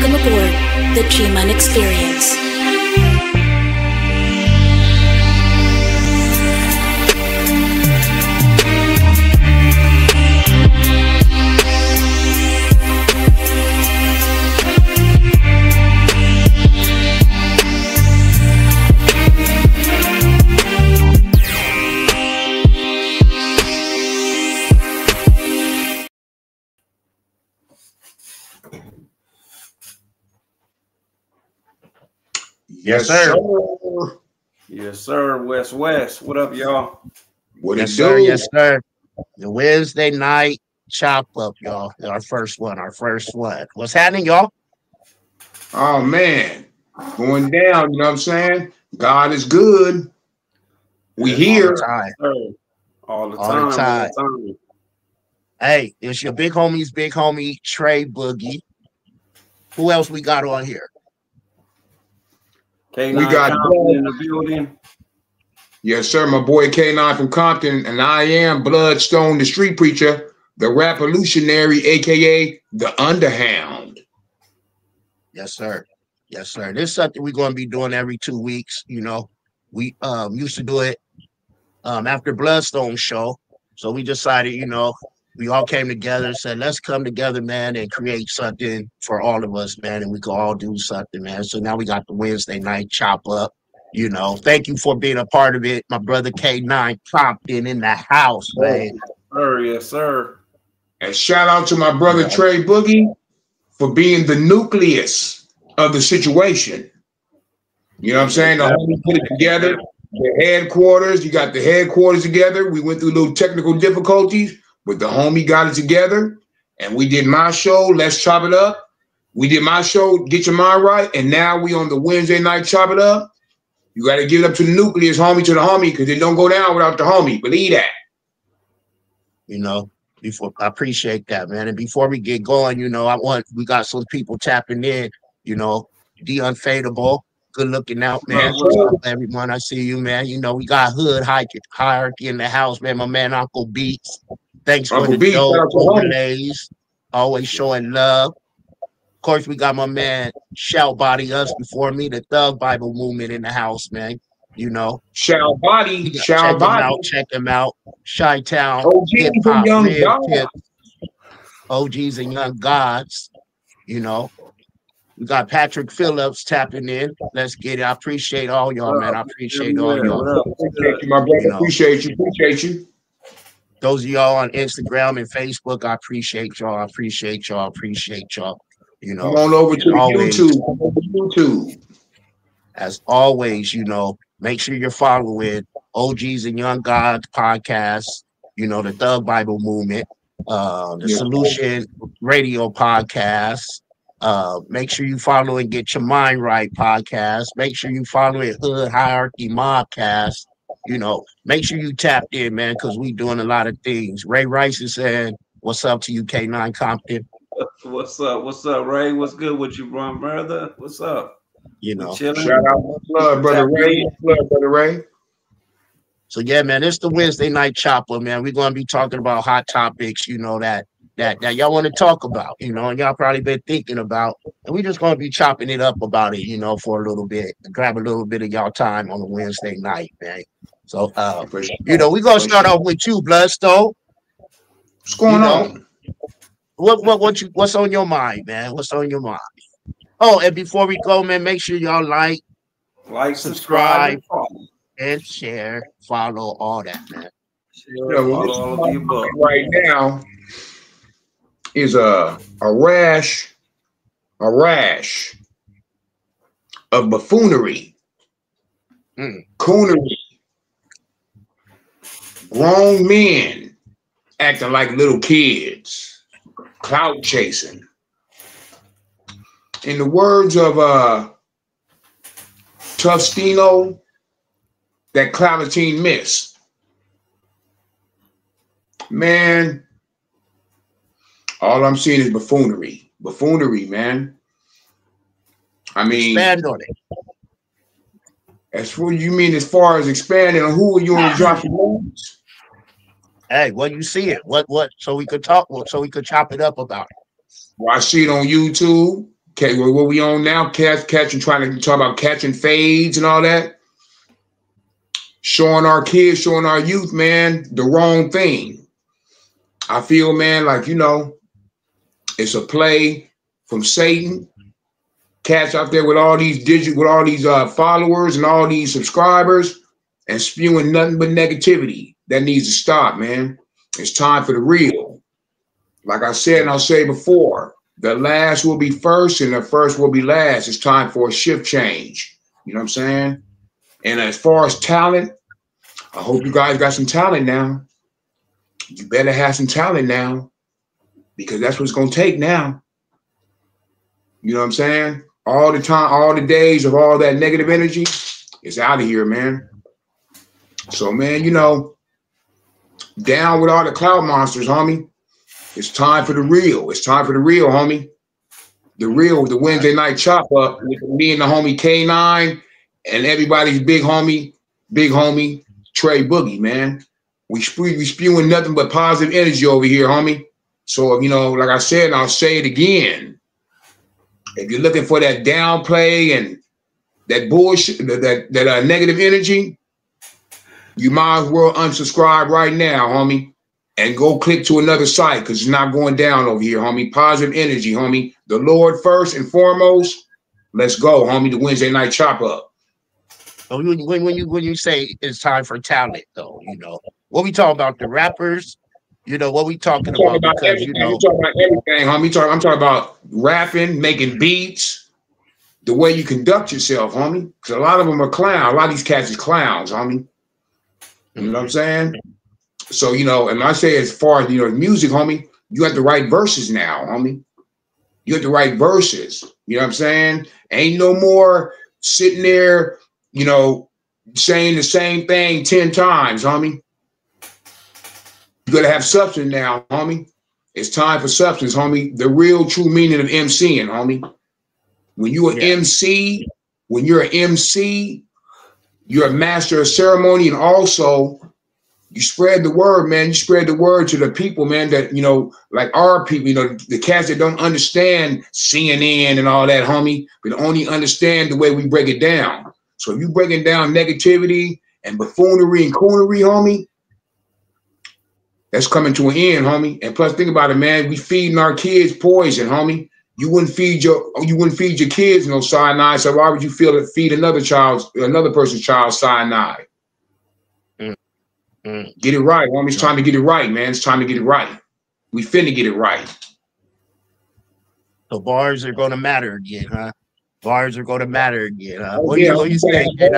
Welcome aboard the Choppin Experience. Yes, sir. Yes, sir. West. What up, y'all? Yes, sir. Yes, sir. The Wednesday night chop up, y'all. Our first one. What's happening, y'all? Oh, man. Going down, you know what I'm saying? God is good. We here. All the time. Hey, it's your big homie, Trey Boogie. Who else we got on here? K9 we got Compton in the building. Yes, sir. My boy K9 from Compton, and I am Bloodstone, the street preacher, the rapolutionary, aka the Underhound. Yes, sir. Yes, sir. This is something we're going to be doing every 2 weeks. You know, we used to do it after Bloodstone show, so we decided, you know, we all came together and said, let's come together, man, and create something for all of us, man, and we can all do something, man. So now we got the Wednesday night chop up, you know. Thank you for being a part of it. My brother K9 Compton in the house, man. Yes, sir. And shout out to my brother Trey Boogie for being the nucleus of the situation. You know what I'm saying? The homie put it together. The headquarters, you got the headquarters together. We went through little technical difficulties. But the homie got it together, and we did my show, Let's Chop It Up. We did my show, Get Your Mind Right, and now we on the Wednesday night Chop It Up. You got to give it up to the nucleus, homie, to the homie, because it don't go down without the homie. Believe that. You know, I appreciate that, man. And before we get going, you know, we got some people tapping in, you know, The Unfadable. Good looking out, man. What's up, everyone? I see you, man. You know, we got hood hierarchy in the house, man. My man, Uncle Beats. Thanks for the dope overlays. Always showing love. Of course, we got my man Shout Body Us before me, the Thug Bible movement in the house, man. You know. Shout Body. Check him out. Chi-Town. Hip Hop. Real Tips. OGs and Young Gods. You know. We got Patrick Phillips tapping in. Let's get it. I appreciate all y'all, man. I appreciate all y'all. Appreciate you, my brother. You know, appreciate you. Those of y'all on Instagram and Facebook, I appreciate y'all. You know, come on over to YouTube. As always, you know, make sure you're following OGs and Young Gods podcast. You know, the Thug Bible movement, the Solution Radio podcast. Make sure you follow and Get Your Mind Right podcast. Make sure you follow it Hood Hierarchy Mobcast. You know, make sure you tapped in, man, because we doing a lot of things. Ray Rice is saying, what's up to you, K9 Compton? What's up, Ray? What's good with you, brother? What's up? You know, shout out my blood, brother Ray. So yeah, man, it's the Wednesday night chopper, man. We're gonna be talking about hot topics, you know, that y'all want to talk about, you know, and y'all probably been thinking about, and we just gonna be chopping it up about it, you know, for a little bit, grab a little bit of y'all time on a Wednesday night, man. So, you know, we're gonna start off with you, Bloodstone. What's going on? What's on your mind, man? What's on your mind? Oh, and before we go, man, make sure y'all like, subscribe, and share, follow all that, man. All of the above. Right now is a rash of buffoonery, coonery, grown men acting like little kids, clout chasing. In the words of Tufstino, that Clavatine miss. Man, all I'm seeing is buffoonery. Buffoonery, man. I mean, expand on it. As for you mean as far as expanding on who are you want to drop your names? Hey, well, you see it. What? So we could talk. So we could chop it up about it. Well, I see it on YouTube, Okay, what we on now? Catching, trying to talk about catching fades and all that. Showing our kids, showing our youth, man, the wrong thing. I feel, man, like, you know, it's a play from Satan. Cats out there with all these followers and all these subscribers and spewing nothing but negativity. That needs to stop, man. It's time for the real. Like I said, and I'll say before, the last will be first and the first will be last. It's time for a shift change. You know what I'm saying? And as far as talent, I hope you guys got some talent now. You better have some talent now, because that's what it's going to take now. You know what I'm saying? All the time, all the days of all that negative energy, it's out of here, man. So, man, you know, down with all the cloud monsters, homie. It's time for the real. It's time for the real, homie. The real, the Wednesday night chop up with me and the homie K9 and everybody's big homie Trey Boogie, man. We spewing nothing but positive energy over here, homie. So, you know, like I said, and I'll say it again. If you're looking for that downplay and that bullshit, that negative energy, you might as well unsubscribe right now, homie, and go click to another site, because it's not going down over here, homie. Positive energy, homie. The Lord first and foremost. Let's go, homie. The Wednesday night chop up. So when you say it's time for talent, though, you know, what we talking about? The rappers, you know, what we talking about? Because everything. You know, we talking about everything, homie. I'm talking about rapping, making beats, the way you conduct yourself, homie. Because a lot of them are clowns. A lot of these cats is clowns, homie. You know what I'm saying? So, you know, and I say as far as, you know, music, homie, you have the right verses now, homie. You have the right verses. You know what I'm saying? Ain't no more sitting there, you know, saying the same thing 10 times, homie. You gotta have substance now, homie. It's time for substance, homie. The real true meaning of MCing, homie. When you're an MC, when you're an MC, you're a master of ceremony, and also you spread the word, man. You spread the word to the people, man, that, you know, like our people, you know, the cats that don't understand CNN and all that, homie, but only understand the way we break it down. So if you breaking down negativity and buffoonery and coonery, homie, that's coming to an end, homie. And plus, think about it, man. We feeding our kids poison, homie. You wouldn't feed your kids no cyanide. So why would you feed another person's child cyanide? Get it right, homie. It's time to get it right, man. It's time to get it right. We finna get it right. The bars are gonna matter again, huh? Bars are gonna matter again, huh? What you saying, K9?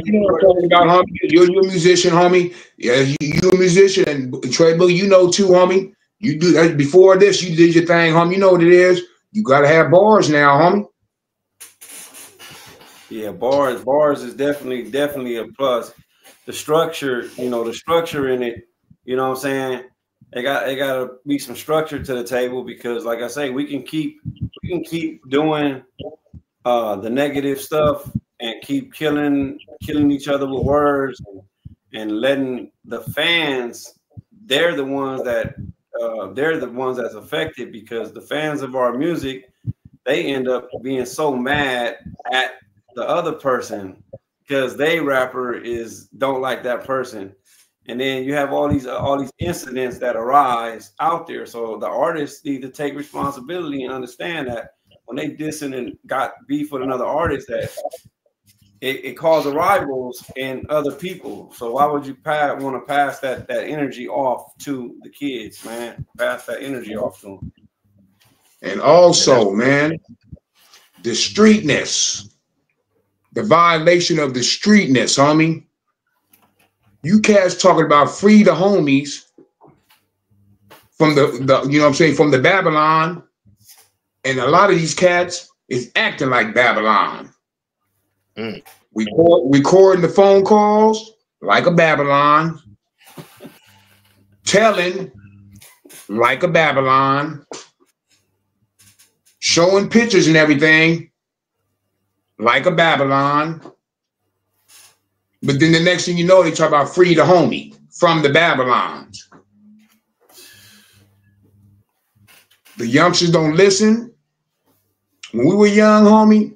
You know what I'm talking about, homie. You're a musician, homie. Yeah, you a musician, and Trey Boogie, you know too, homie. You do that before this. You did your thing, homie. You know what it is. You gotta have bars now, homie. Yeah, bars is definitely a plus. The structure, you know, the structure in it, you know what I'm saying? It got to be some structure to the table, because like I say, we can keep doing the negative stuff and keep killing each other with words and letting the fans, they're the ones that's affected, because the fans of our music, they end up being so mad at the other person because they rapper don't like that person. And then you have all these incidents that arise out there. So the artists need to take responsibility and understand that when they dissing and got beef with another artist, that it causes rivals in other people. So why would you want to pass that energy off to the kids, man? Pass that energy off to them. And also, man, the streetness, the violation of the streetness, homie. You cats talking about free the homies from the you know what I'm saying, from the Babylon, and a lot of these cats is acting like Babylon. Recording the phone calls like a Babylon, telling like a Babylon, showing pictures and everything like a Babylon. But then the next thing you know, they talk about free the homie from the Babylons. the youngsters don't listen. When we were young, homie,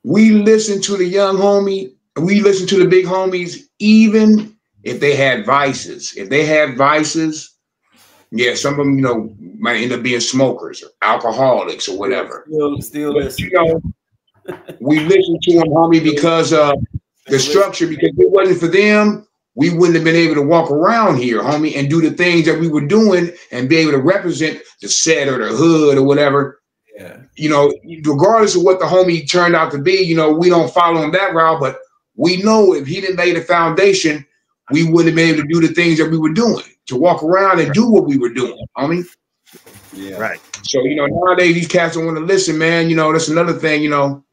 we listened to the young homie. We listened to the big homies, even if they had vices. If they had vices, yeah, some of them, you know, might end up being smokers or alcoholics or whatever. Still but, listen. you know, we listened to them, homie, because the structure, because if it wasn't for them, we wouldn't have been able to walk around here, homie, and do the things that we were doing and be able to represent the set or the hood or whatever. Yeah. You know, regardless of what the homie turned out to be, you know, we don't follow him that route, but we know if he didn't lay the foundation, we wouldn't have been able to do the things that we were doing, to walk around and do what we were doing, homie. Yeah. Right. So, you know, nowadays these cats don't want to listen, man. You know, that's another thing, you know.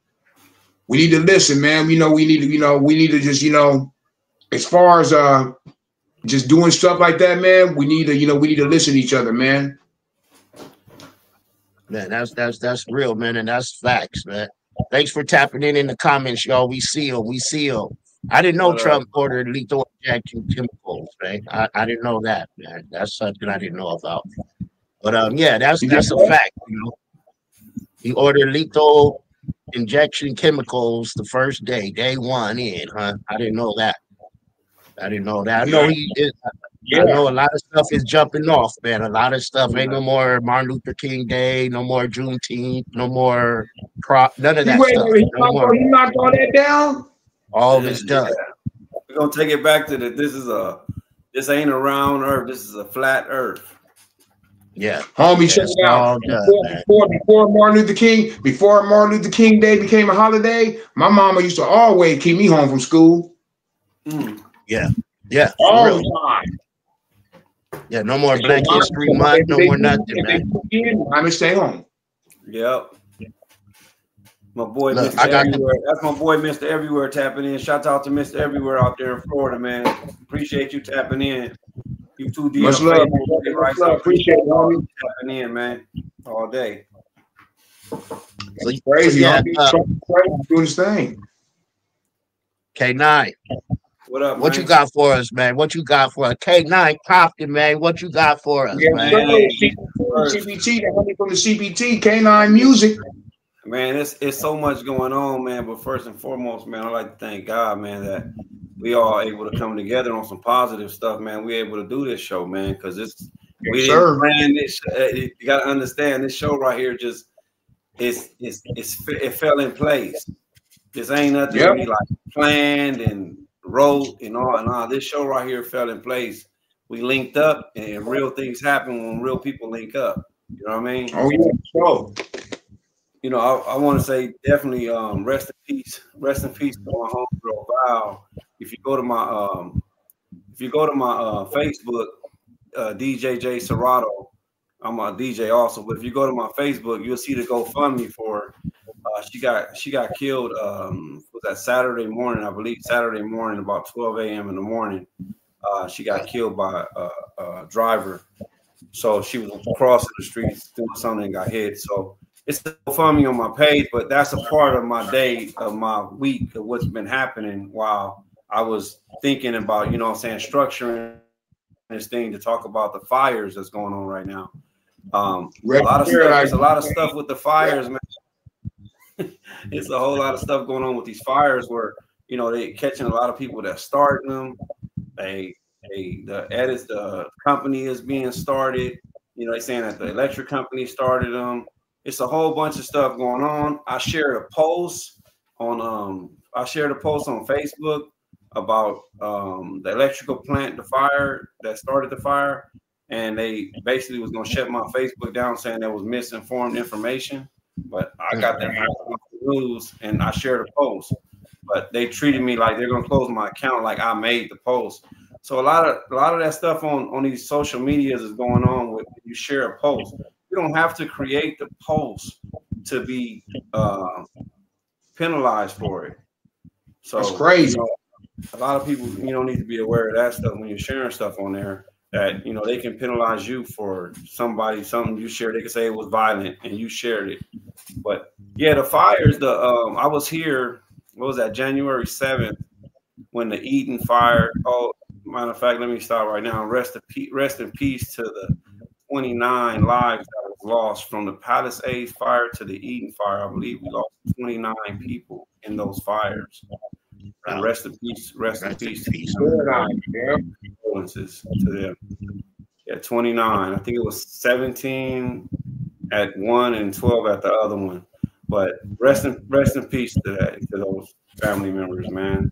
We need to listen, man. We need to just, you know, as far as just doing stuff like that, man, we need to listen to each other, man. Man, that's real, man, and that's facts, man. Thanks for tapping in the comments, y'all. We seal. I didn't know Trump ordered lethal injection chemicals, man. I didn't know that, man. That's something I didn't know about. But yeah, that's a fact, you know. He ordered lethal injection chemicals the first day one in, huh? I didn't know that. I know he is. Yeah. I know a lot of stuff is jumping off, man. A lot of stuff ain't no more Martin Luther King Day, no more Juneteenth, no more none of that stuff. He knocked all that down. All of it's done. We're gonna take it back to this ain't a round earth, this is a flat earth. Yeah. Homie, check it out. Before Martin Luther King Day became a holiday, my mama used to always keep me home from school. Yeah. Yeah. All the time. Yeah, no more Black History Month, no more nothing, man. I'm gonna stay home. Yep. My boy, Mr. Everywhere. That's my boy, Mr. Everywhere, tapping in. Shout out to Mr. Everywhere out there in Florida, man. Appreciate you tapping in. You too, D. Much love. Much love. Appreciate it, homie. Tapping in, man, all day. So crazy, yeah, doing his thing. K9. What up, what man? You got for us, man? What you got for us? K9 Compton, man. What you got for us, man? CPT, the homie from the CPT, K9 Music. Man, it's so much going on, man. But first and foremost, man, I'd like to thank God, man, that we all able to come together on some positive stuff, man. We able to do this show, man, because we didn't plan this. You got to understand, this show right here just it fell in place. This ain't nothing we like planned and wrote and all. This show right here fell in place. We linked up, and real things happen when real people link up. You know what I mean? Oh yeah, sure. You know, I want to say definitely rest in peace to my homegirl Val. If you go to my Facebook, DJ J Serato, I'm a DJ also. But if you go to my Facebook, you'll see the GoFundMe for her. She got killed. Was that Saturday morning? I believe Saturday morning, about 12 a.m. in the morning. She got killed by a driver. So she was crossing the street doing something and got hit. So it's GoFundMe on my page, but that's a part of my day, of my week, of what's been happening while I was thinking about, you know what I'm saying, structuring this thing to talk about the fires that's going on right now. There's a lot of stuff with the fires, man. It's a whole lot of stuff going on with these fires where, you know, they catching a lot of people that starting them. The company is being started. You know, they're saying that the electric company started them. It's a whole bunch of stuff going on. I shared a post on Facebook about the electrical plant, the fire that started the fire, and they basically was gonna shut my Facebook down saying there was misinformed information. But I got that news and I shared a post. But they treated me like they're gonna close my account like I made the post. So a lot of that stuff on these social medias is going on with you share a post. You don't have to create the post to be penalized for it. So that's crazy. You know, a lot of people, you know, need to be aware of that stuff when you're sharing stuff on there. That, you know, they can penalize you for something you shared. They can say it was violent and you shared it. But yeah, the fires. I was here. What was that? January 7th when the Eden fire. Oh, matter of fact, let me start right now. Rest in peace to the 29 lives that was lost from the Palisades fire to the Eden fire. I believe we lost 29 people in those fires. And rest in peace. Rest in peace. Condolences to them. Yeah, 29. I think it was 17 at one and 12 at the other one. But rest in peace to those family members, man.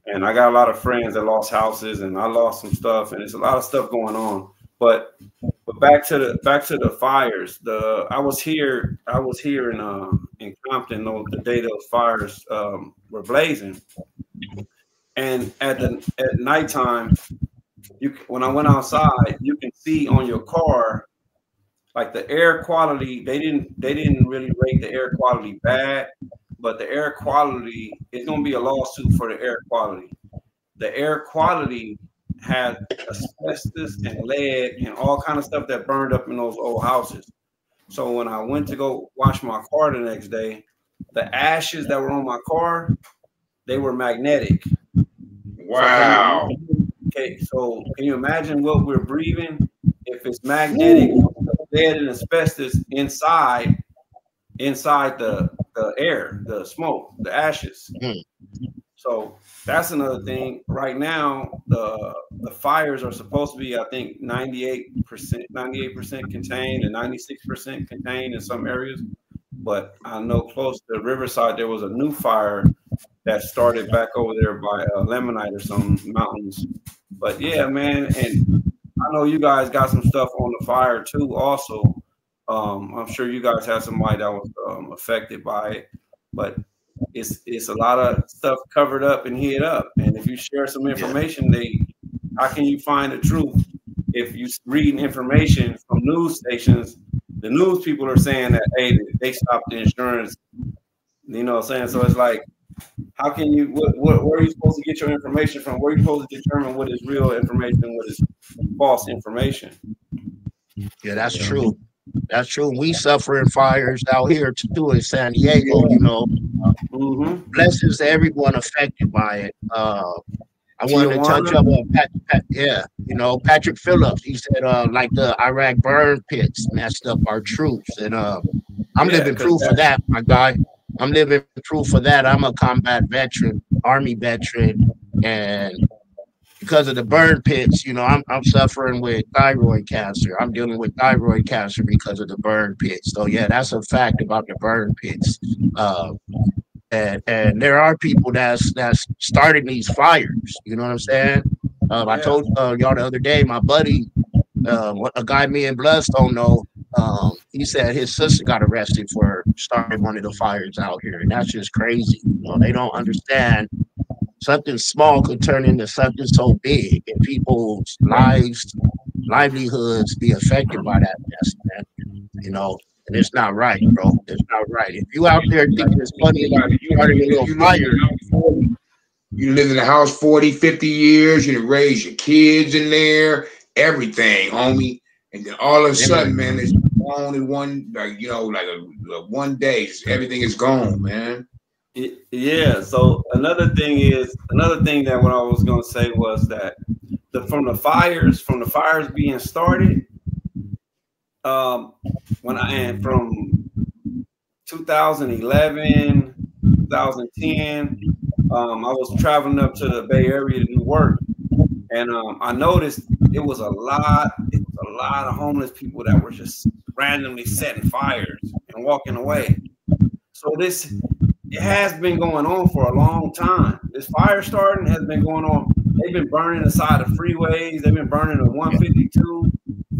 And I got a lot of friends that lost houses, and I lost some stuff, and there's a lot of stuff going on. But back to the fires. I was here in Compton the day those fires were blazing, and at nighttime, when I went outside, you can see on your car, like the air quality. They didn't really rate the air quality bad, but the air quality is going to be a lawsuit for the air quality. The air quality had asbestos and lead and all kind of stuff that burned up in those old houses. So when I went to go wash my car the next day, the ashes that were on my car, they were magnetic. Wow. So can you imagine what we're breathing if it's magnetic, lead and asbestos inside the air, the smoke, the ashes. So that's another thing. Right now, the fires are supposed to be, I think, 98% contained and 96% contained in some areas. But I know close to Riverside, there was a new fire that started back over there by Lemonite or some mountains. But yeah, man, and I know you guys got some stuff on the fire too. Also, I'm sure you guys had somebody that was affected by it, but it's a lot of stuff covered up and hid up. And if you share some information, how can you find the truth? If you read information from news stations, the news people are saying that, hey, they stopped the insurance. You know what I'm saying? So it's like, how can you, where are you supposed to get your information from? Where are you supposed to determine what is real information and what is false information? Yeah, that's true. That's true. We suffering fires out here too in San Diego, you know. Blessings to everyone affected by it. I wanted to touch up on Patrick Phillips. He said like the Iraq burn pits messed up our troops. And I'm living proof of that, my guy. I'm living proof of that. I'm a combat veteran, Army veteran, and because of the burn pits, you know, I'm suffering with thyroid cancer. I'm dealing with thyroid cancer because of the burn pits. So yeah, that's a fact about the burn pits. And there are people that's starting these fires. You know what I'm saying? I told y'all the other day, my buddy, a guy me and Bloodstone know, he said his sister got arrested for starting one of the fires out here, and that's just crazy. You know, they don't understand something small could turn into something so big, and people's livelihoods be affected by that mess, man. You know, and it's not right, bro. It's not right. If you out there thinking it's funny about it, you already a little fire. You live in the house 40, 50 years, you raise your kids in there, everything, homie. And then all of a sudden, man, it's gone in one, like, you know, like a one day, everything is gone, man. Yeah. So another thing that what I was gonna say was that from the fires being started, from 2011, 2010, I was traveling up to the Bay Area to do work, and I noticed it was a lot of homeless people that were just randomly setting fires and walking away. So it has been going on for a long time. This fire starting has been going on. They've been burning the side of freeways. They've been burning the 152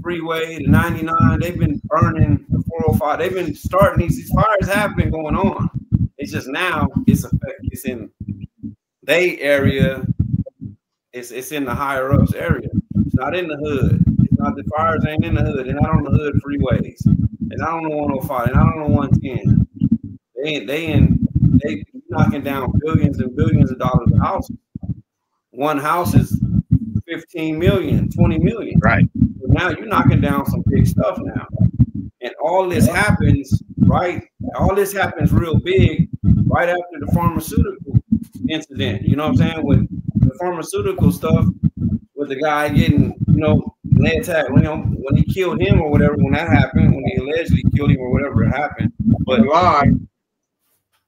freeway, the 99. They've been burning the 405. They've been starting these fires have been going on. It's just now it's in they area. It's in the higher ups area. It's not in the hood. It's not, the fires ain't in the hood. They're not on the hood freeways. They're not on the 105. They're not on the 110. They knocking down billions and billions of dollars of houses. One house is 15 million, 20 million. Right. So now you're knocking down some big stuff now. And all this happens, right? All this happens real big right after the pharmaceutical incident. You know what I'm saying? With the pharmaceutical stuff, with the guy getting, you know, they attacked when he killed him or whatever, when that happened, when he allegedly killed him or whatever happened. But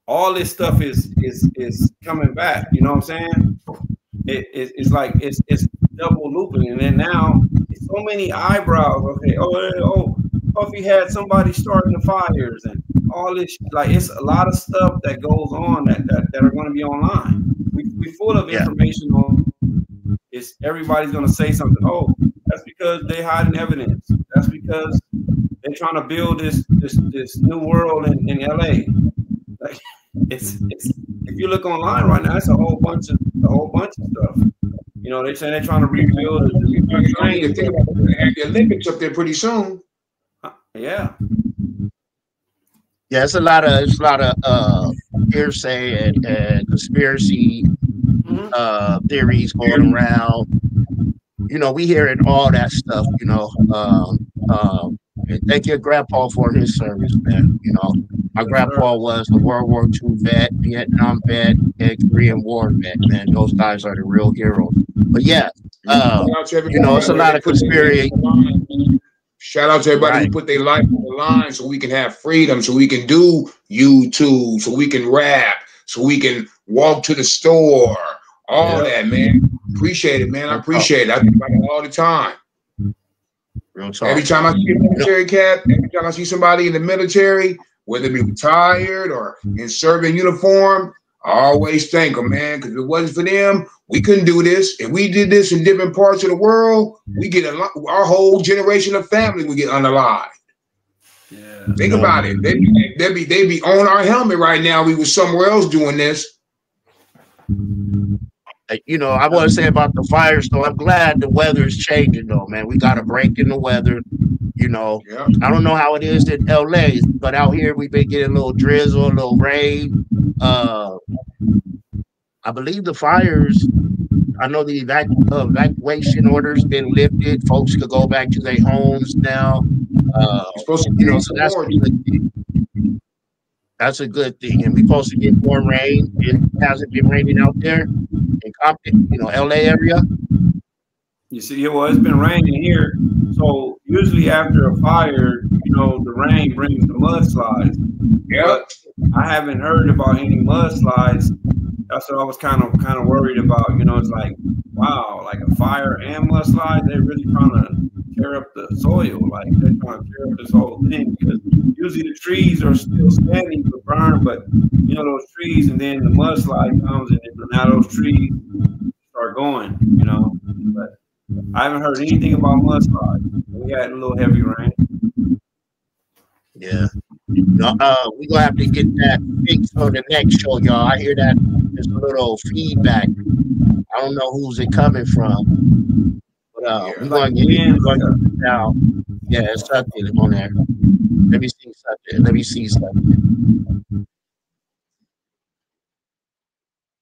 all this stuff is coming back. You know what I'm saying? It's like it's double looping, and then now it's so many eyebrows. Okay, if he had somebody starting the fires and all this, like it's a lot of stuff that goes on that are going to be online. We full of information on. It's everybody's going to say something. Oh, that's because they hiding evidence. That's because they're trying to build this new world in LA. Like it's if you look online right now, it's a whole bunch of stuff. You know, they're saying they're trying to rebuild the Olympics up there pretty soon. Yeah. Yeah, it's a lot of hearsay and conspiracy theories going around. You know, we hearing all that stuff, you know. And thank your grandpa for his service, man. You know, my grandpa was a World War II vet, Vietnam vet, and Korean War vet, man. Those guys are the real heroes. But yeah, you know, it's a lot of conspiracy. Shout out to everybody who put their life on the line so we can have freedom, so we can do YouTube, so we can rap, so we can walk to the store. All that, man. Appreciate it, man. I appreciate it. I think about it all the time. Real talk. Every time I see a military cat, every time I see somebody in the military, whether it be retired or in serving uniform, I always thank them, man, because if it wasn't for them, we couldn't do this. If we did this in different parts of the world, we get our whole generation of family would get unalived. Yeah. Think about it. They be on our helmet right now. We was somewhere else doing this. You know, I want to say about the fires, though. I'm glad the weather's changing, though, man. We got a break in the weather. You know, I don't know how it is in LA, but out here we've been getting a little drizzle, a little rain. I believe the fires, I know the evacuation order's been lifted. Folks could go back to their homes now. You know, so that's a good thing. That's a good thing. And we're supposed to get more rain. It hasn't been raining out there in Compton, you know, LA area. You see, well, it's been raining here. So usually after a fire, you know, the rain brings the mudslides. But I haven't heard about any mudslides. That's what I was kind of worried about. You know, it's like, wow, like a fire and mudslides, they're really trying to tear up the soil. Like they're trying to tear up this whole thing, because usually the trees are still standing to burn, but you know, those trees, and then the mudslide comes and now those trees start going, you know. But I haven't heard anything about mudslides. We had a little heavy rain. Yeah. We're gonna have to get that fixed on the next show, y'all. I hear that there's a little feedback. I don't know who's it coming from. But we're gonna get it now. Yeah, it's something on there. Let me see something.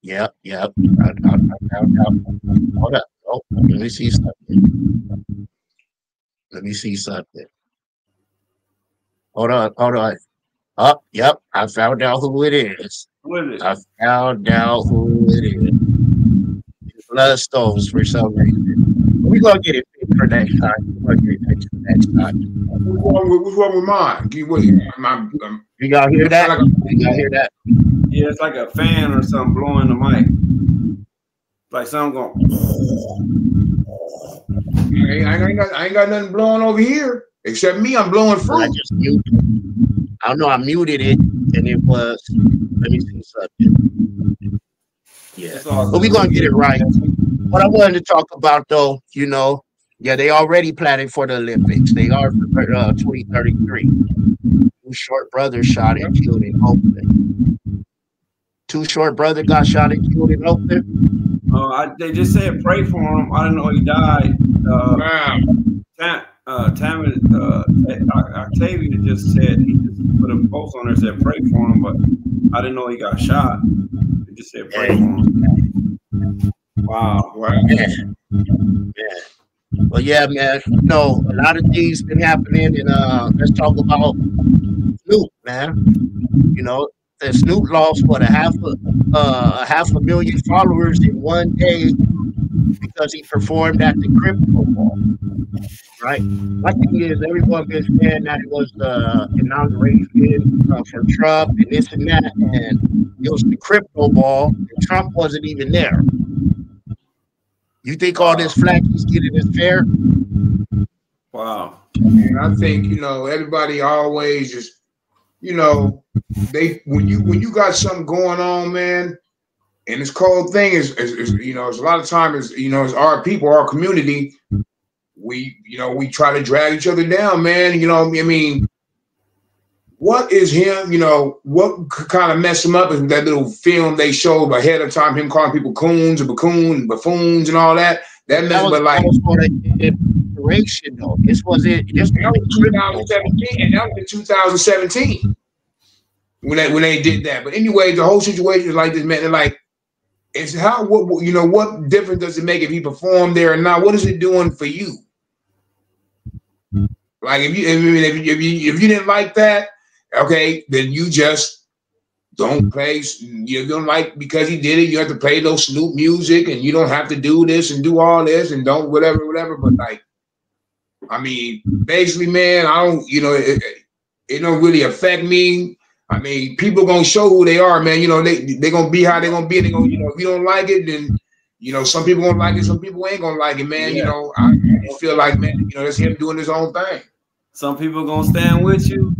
Yep. I found out. Hold up. Oh, let me see something. Hold on. Oh, yep. I found out who it is. I found out who it is. It's Bloodstones for some reason. We're going to get it fixed for next time. What's wrong with mine? You got to hear that? Yeah, it's like a fan or something blowing the mic. Like something going. I ain't got nothing blowing over here. Except me, I'm blowing fruit. I just muted. I don't know. I muted it, and it was. Let me see something. Yeah, but we're gonna get it right. What I wanted to talk about, though, you know, yeah, they already planning for the Olympics. They are for 2033. Two short brothers shot and killed in Oakland. Two short brothers got shot and killed in Oakland. They just said pray for him. I didn't know he died. Octavia just said, he just put a post on there, said pray for him, but I didn't know he got shot. They just said pray for him. Wow. Yeah. Well, yeah, man. You know, a lot of things been happening, and let's talk about Snoop, man. You know, Snoop lost what, a half a million followers in one day because he performed at the crypto ball. Right. My thing is, everyone been saying that it was the inauguration for Trump and this and that, and it was the crypto ball, and Trump wasn't even there. You think all this flack he's getting is fair? Wow. And I think, you know, everybody always just, you know, when you got something going on, man, and this cold thing is you know, it's a lot of times, you know, it's our people, our community. We try to drag each other down, man. You know, I mean, what is him? You know, what could kind of mess him up is that little film they showed ahead of time, him calling people coons and buffoons and all that. That messed, but like inspiration though. This was it. This was 2017, and that was in 2017 when they did that. But anyway, the whole situation is like this, man. Like, it's how what difference does it make if he performed there or not? What is it doing for you? Like, if you didn't like that, okay, then you just don't play. You don't like because he did it. You have to play no Snoop music, and you don't have to do this and do all this and don't whatever. But like, I mean, basically, man, I don't. You know, it don't really affect me. I mean, people gonna show who they are, man. You know, they gonna be how they gonna be. They gonna, you know, if you don't like it, then you know, some people gonna like it, some people ain't gonna like it, man. Yeah. You know, I feel like, man, you know, that's him doing his own thing. Some people gonna stand with you,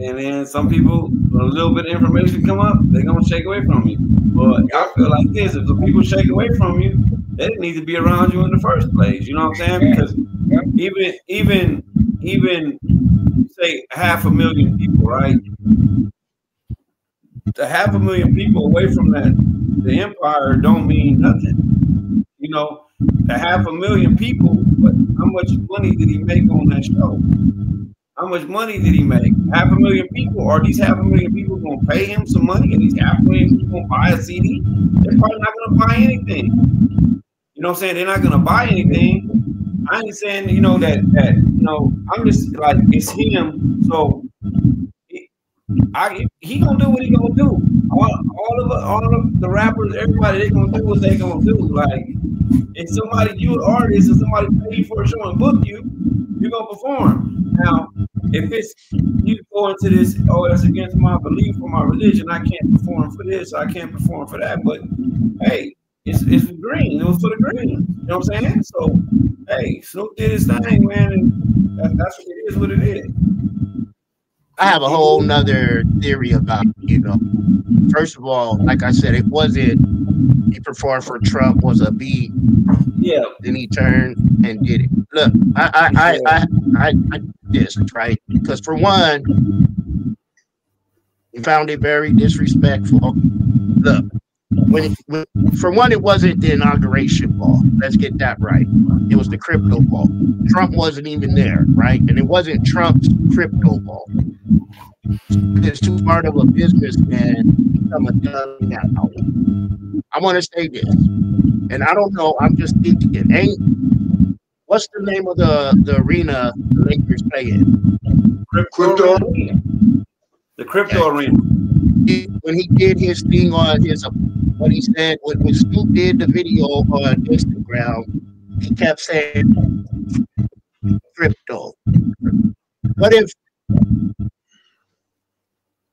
and then some people, when a little bit of information come up, they're gonna shake away from you. But I feel like this: if the people shake away from you, they didn't need to be around you in the first place. You know what I'm saying? Because even say 500,000 people, right? The 500,000 people away from the empire don't mean nothing. You know, the 500,000 people, but how much money did he make on that show? How much money did he make? 500,000 people. Are these 500,000 people going to pay him some money? And these 500,000 people going to buy a CD? They're probably not going to buy anything. You know what I'm saying? They're not going to buy anything. I ain't saying, you know, that you know, I'm just like, it's him. So he gonna do what he gonna do. All of the rappers, everybody, they gonna do what they gonna do. Like, if somebody, you an artist, and somebody pay you for a show and book you, you're gonna perform. Now, if it's you go into this, oh, that's against my belief or my religion, I can't perform for this, I can't perform for that. But hey, it's green. It was for the green. You know what I'm saying? So hey, Snoop did his thing, man, and that's what it is. What it is. I have a whole nother theory about, you know, first of all, like I said, it wasn't he performed for Trump was a beat. Yeah. Then he turned and did it. Look, I this, right? Because for one, he found it very disrespectful. Look, for one, it wasn't the inauguration ball. Let's get that right. It was the crypto ball. Trump wasn't even there, right? And it wasn't Trump's crypto ball. It's too smart of a businessman to become a dummy now. I want to say this, and I don't know. I'm just thinking. What's the name of the arena the Lakers play in? Crypto Arena. The crypto arena. When he did his thing on his, what he said, when Snoop did the video on Instagram, he kept saying crypto. What if,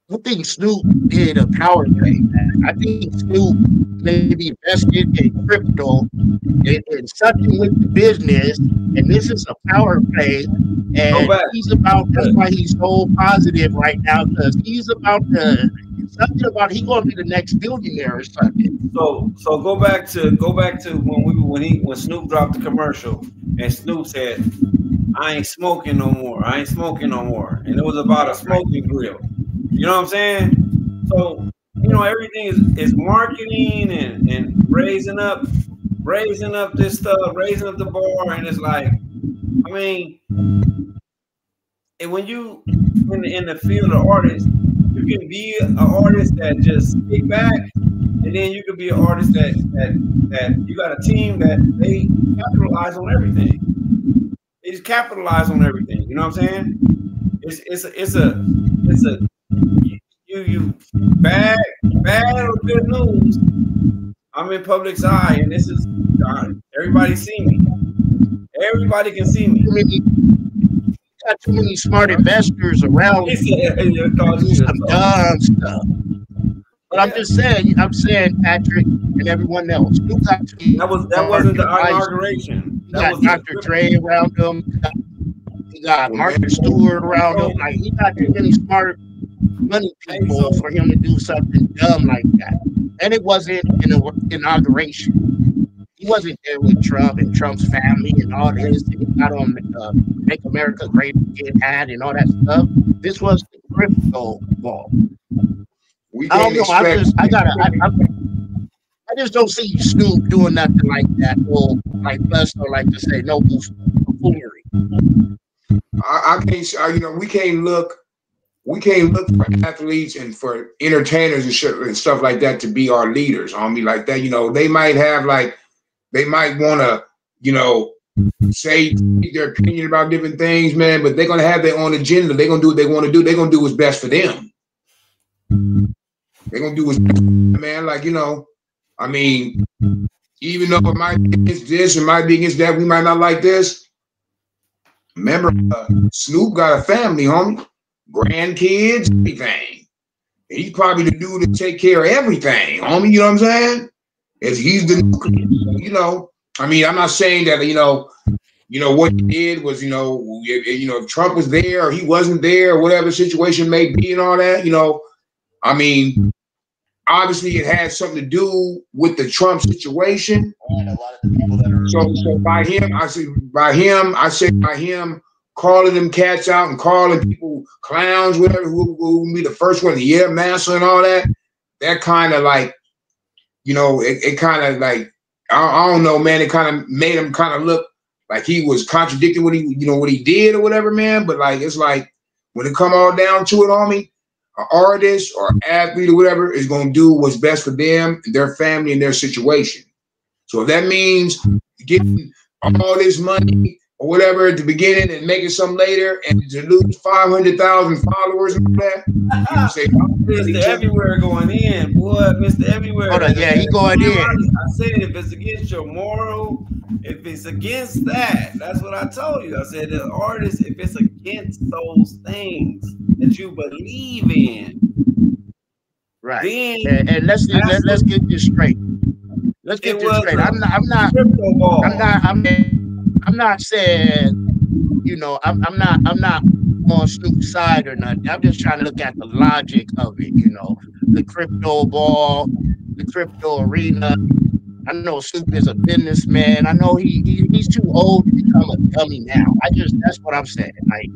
I think Snoop did a power play. I think Snoop maybe invested in crypto and something with the business, and this is a power play. And he's about, that's why he's so positive right now, because he's about to, something about he gonna be the next billionaire or something. So go back to when Snoop dropped the commercial and Snoop said, I ain't smoking no more. I ain't smoking no more. And it was about a smoking grill. You know what I'm saying? So, you know, everything is marketing and raising up this stuff, raising up the bar, and it's like, I mean, and when you in the field of artists, you can be an artist that just kick back, and then you can be an artist that you got a team that they capitalize on everything. They just capitalize on everything. You know what I'm saying? It's a you bad or good news. I'm in public's eye, and this is Everybody see me. Everybody can see me. Got too many smart investors around to do some dumb stuff. But I'm just saying, Patrick and everyone else, you got to that wasn't the inauguration. You got Dr. Dre around him. You got Martha Stewart around him. Like, he got too many smart money people for him to do something dumb like that. And it wasn't an inauguration. He wasn't there with Trump and Trump's family and all this. He got on Make America Great Again hat and all that stuff. This was the crypto ball. I don't know. I just don't see Snoop doing nothing like that, or like Bloodstone like to say no buffoonery. I can't. You know, we can't look for athletes and for entertainers and shit and stuff like that to be our leaders. On me like that. You know, they might want to, you know, say their opinion about different things, man. But they're gonna have their own agenda. They're gonna do what they want to do. They're gonna do what's best for them. They're gonna do what's best for them, man. Like, you know, I mean, even though it might be against this, it might be against that, we might not like this. Remember, Snoop got a family, homie, grandkids, everything. And he's probably the dude to take care of everything, homie. You know what I'm saying? As he's the, you know. I mean, I'm not saying that, you know what he did was, you know, if Trump was there or he wasn't there, or whatever the situation may be, and all that, you know. I mean, obviously, it had something to do with the Trump situation. So by him calling them cats out and calling people clowns, whatever, who will be the first one, the air massa and all that. That kind of like, you know, it kind of like, I don't know, man. It kind of made him kind of look like he was contradicting what he did or whatever, man. But like, it's like when it come all down to it, homie, an artist or athlete or whatever is going to do what's best for them, their family, and their situation. So if that means getting all this money or whatever at the beginning and making some later and to lose 500,000 followers and all that, you say, Mr. Everywhere going in, boy, Mr. Everywhere. Hold on, yeah, he going in. I said if it's against your moral, if it's against that, that's what I told you. I said the artist, if it's against those things that you believe in, right? Then and let's get this straight. Let's get this straight. I'm not saying, you know, I'm not on Snoop's side or nothing. I'm just trying to look at the logic of it, you know, the crypto ball, the crypto arena. I know Snoop is a businessman. I know he's too old to become a dummy now. That's what I'm saying. Like,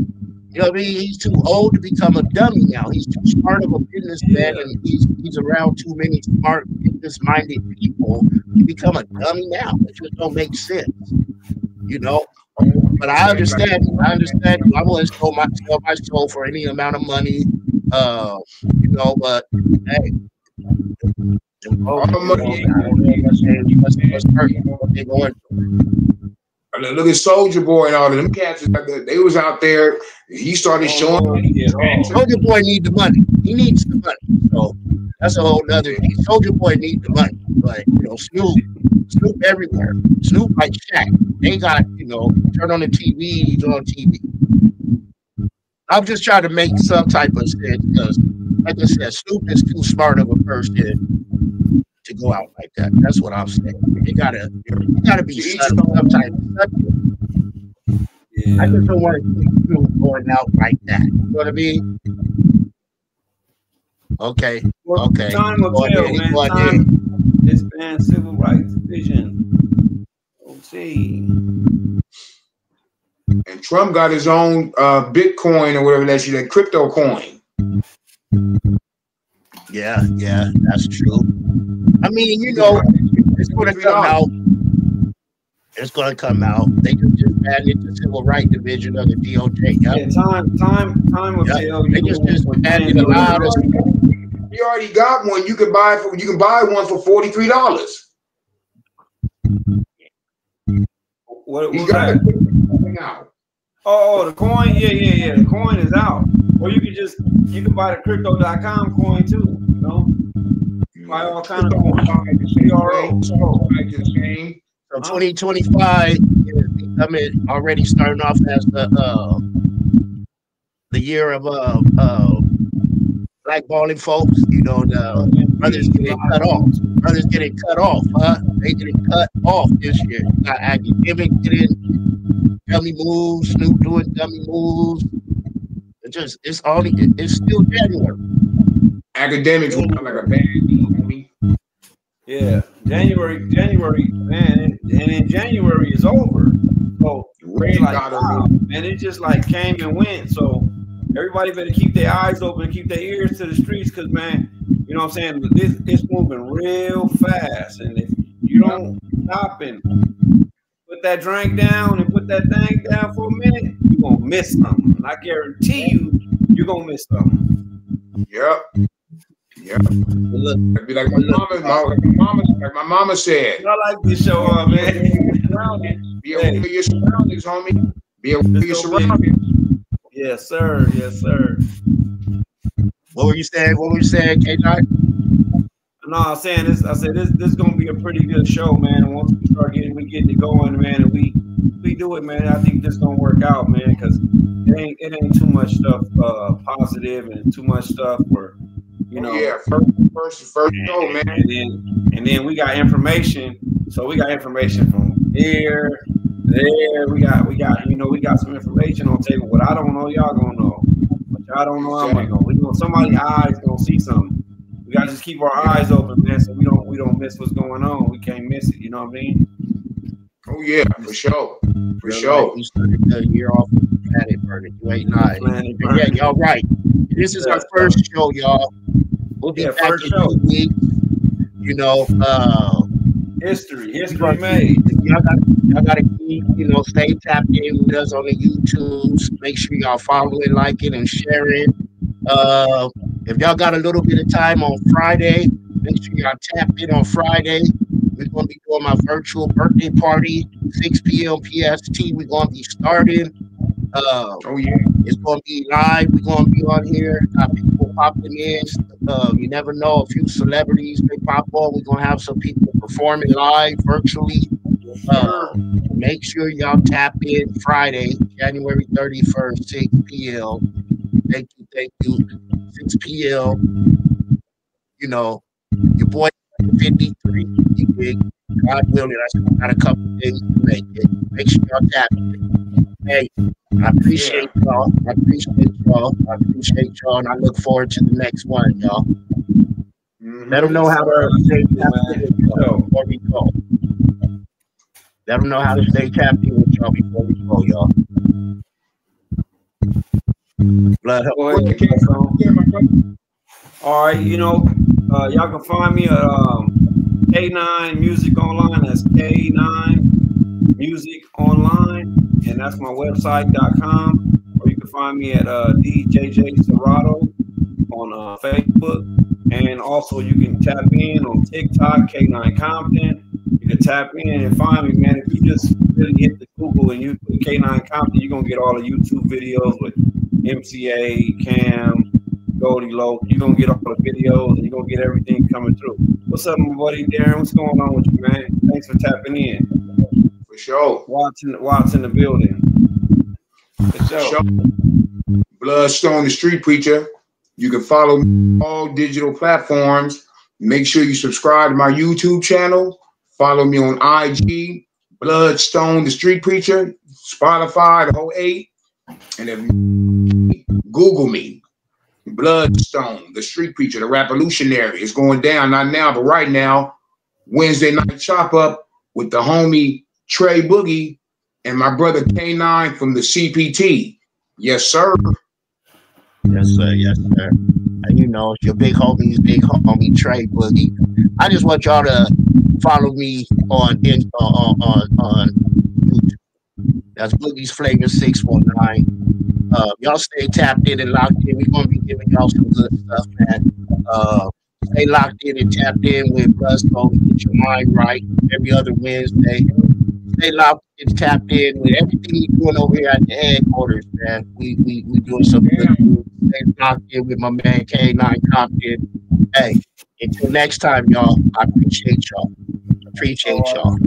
you know what I mean? He's too old to become a dummy now. He's too smart of a businessman, and he's around too many smart, business-minded people to become a dummy now. It just don't make sense, you know. But I understand you. I wouldn't sell my soul for any amount of money, you know. But hey. Look at Soldier Boy and all of them cats. They was out there. He started showing. Soldier Boy need the money. He needs the money. So that's a whole nother thing. Soldier Boy need the money. But you know, Snoop everywhere. Snoop like Shaq. They got, you know, turn on the TV. He's on TV. I'm just trying to make some type of sense because, like I said, Snoop is too smart of a person to go out like that. That's what I'm saying. You gotta be some type of subject. Yeah. I just don't want to keep Snoop going out like that. You know what I mean? Okay. Well, okay. Time will tell, man. Time is man civil rights division. Okay. And Trump got his own Bitcoin or whatever that shit, that crypto coin. Yeah, that's true. I mean, you know, it's going to come out. It's going to come out. They just added the civil rights division of the DOJ. Yep. Yeah, time will tell. They just added a lot of. You already got one. You can buy one for $43. What was that? Oh, the coin? Yeah. The coin is out. Or you can buy the crypto.com coin too, you know? Buy all kind of coins. So 2025 is becoming already starting off as the year of blackballing folks. You know, the brothers getting cut off. Brothers getting cut off, huh? They getting cut off this year. You got Academic getting dummy moves, Snoop doing dummy moves. It's still January. Academics look like a bad homie. Yeah, January, man, and then January is over. So it's like, wow, man, it just like came and went. So everybody better keep their eyes open and keep their ears to the streets, because, man, you know what I'm saying? It's moving real fast, and if you don't stop and put that drink down and put that thing down for a minute, you're gonna miss something. And I guarantee you're gonna miss something. Yep. Look, it'd be like my mama said. I like this show, man. Be aware of your surroundings, homie. Be aware of your surroundings. Yes, sir. What were you saying? K9? No, I'm saying this. I said this is gonna be a pretty good show, man. And once we start getting it going, man, and we do it, man, I think this gonna work out, man, because it ain't too much stuff positive and too much stuff where, you know. Yeah, first show, man. And then we got information. So we got information from here, there. We got some information on the table. What I don't know, y'all gonna know. What y'all don't know, I'm gonna know. We know somebody's eyes gonna see something. We gotta just keep our eyes open, man, so we don't miss what's going on. We can't miss it. You know what I mean? Oh yeah, for sure. Sure. We started the year off with Planet Burning. You ain't lying. Yeah, y'all right. This is our first show, y'all. We'll be back in 2 weeks. You know, history made. Y'all gotta keep, stay tapped in with us on the YouTubes. Make sure y'all following, liking, and sharing. If y'all got a little bit of time on Friday, make sure y'all tap in on Friday. We're gonna be doing my virtual birthday party, 6 p.m. PST. We're gonna be starting. It's gonna be live. We're gonna be on here. Got people popping in. You never know, a few celebrities may pop on. We're gonna have some people performing live virtually. Make sure y'all tap in Friday, January 31st, 6 p.m. Thank you. 6 p.m. You know, your boy 53. You dig? God willing, I still got a couple things to make it. Make sure y'all tap in. Hey, I appreciate y'all. I appreciate y'all, and I look forward to the next one, y'all. Let them know how to stay tapped in with y'all before we go. Let them know how to stay tapped in with y'all before we go, y'all. Blood help. All right, y'all can find me at K9 Music Online. That's K9 Music Online, and that's my website.com. Or you can find me at DJJ Serato on Facebook, and also you can tap in on TikTok, K9 Compton. You can tap in and find me, man. If you just really hit the Google and you put K9 Compton, you're gonna get all the YouTube videos with MCA, Cam, Goldie Low. You're gonna get all the videos and you're gonna get everything coming through. What's up, my buddy Darren? What's going on with you, man? Thanks for tapping in. For sure. Watts in the building. For sure. Bloodstone, the street preacher. You can follow me on all digital platforms. Make sure you subscribe to my YouTube channel. Follow me on IG, Bloodstone, the street preacher, Spotify, the whole 8. And if you Google me, Bloodstone, the street preacher, the revolutionary. It's going down, not now, but right now. Wednesday night chop up with the homie Trey Boogie and my brother K9 from the CPT. Yes, sir. Yes, sir. And it's your big homie Trey Boogie. I just want y'all to follow me on YouTube. That's Boogie's Flavor 619. Y'all stay tapped in and locked in. We're gonna be giving y'all some good stuff, man. Stay locked in and tapped in with Bloodstone. Get your mind right every other Wednesday. Stay locked and tapped in with everything we're doing over here at the headquarters, man. We doing some good news. Stay locked in with my man K9 Compton. Hey, until next time, y'all. I appreciate y'all. Appreciate y'all.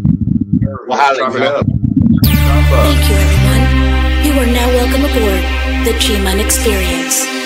Well, Chop it y'all. up. Thank you, everyone. You are now welcome aboard the Choppin Experience.